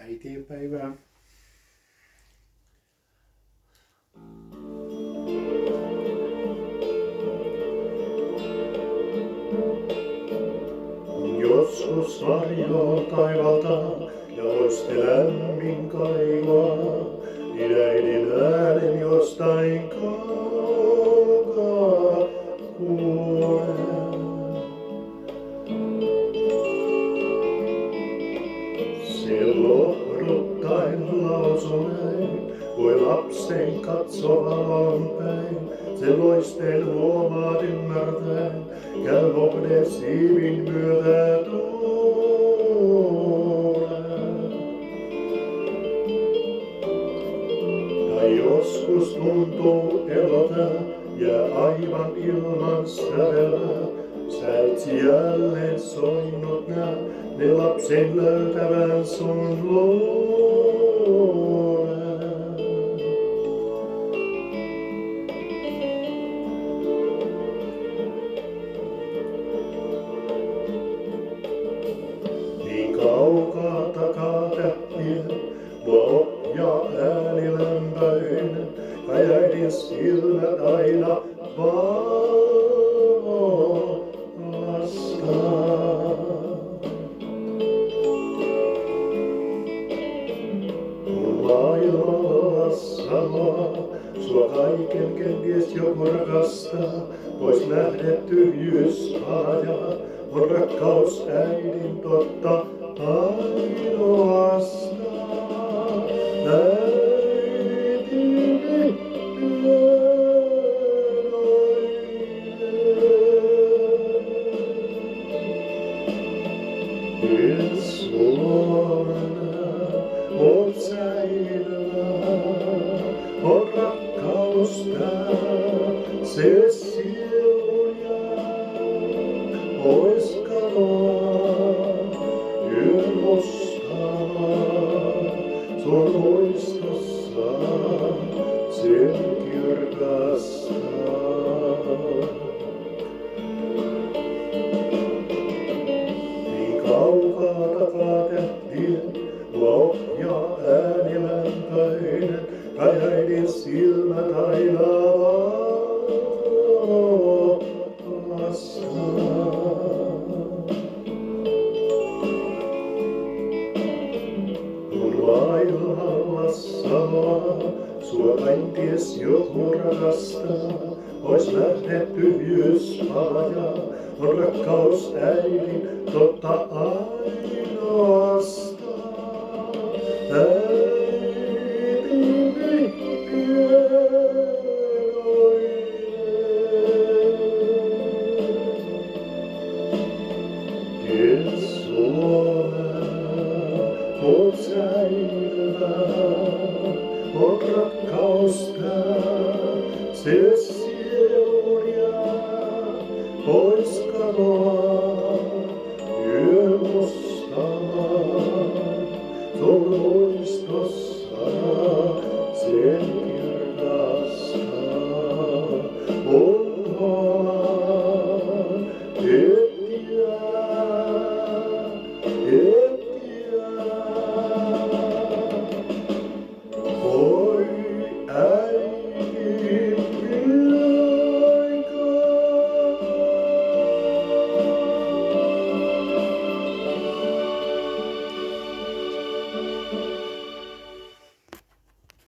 äitienpäivää. Joskus varjoon taivalta ja loiste lämmin kaivaa, niin äidin äänen jostain kaukaa kuulen. Se lohduttain lausui näin, voi lapsen katso valon päin. Se loisteen huomaat ymmärtäen, käy lohden siivin myötä tuulen. Tai joskus tuntuu elota, jää aivan ilman säveltä. Sä et jälleen soinnut nää, ne lapsen löytävän sun luolen. Niin kaukaa takaa tähtiä, mua ohjaa ääni lämpöinen, kai äidin silmät aina vallastaa. Kun maailmassa sua kaiken kenties joku rakastaa, pois lähdet tyhjyys ajaa, on rakkaus äidin totta ainoastaan. Äitini hienoinen, Suomena oot säilöä, on rakkaus tää, se sieluja pois katoaa, yön mustaa, sun muistossa sen kirkastaa. Kaukaa takaa tähtien, mua ohjaa ääni lämpöinen, kai äidin silmät aina vallastaa. Kun vaellassa sua kenties joku rakastaa, pois lähdet tyhjyys ajaa, on rakkaus äidin totta ainoa.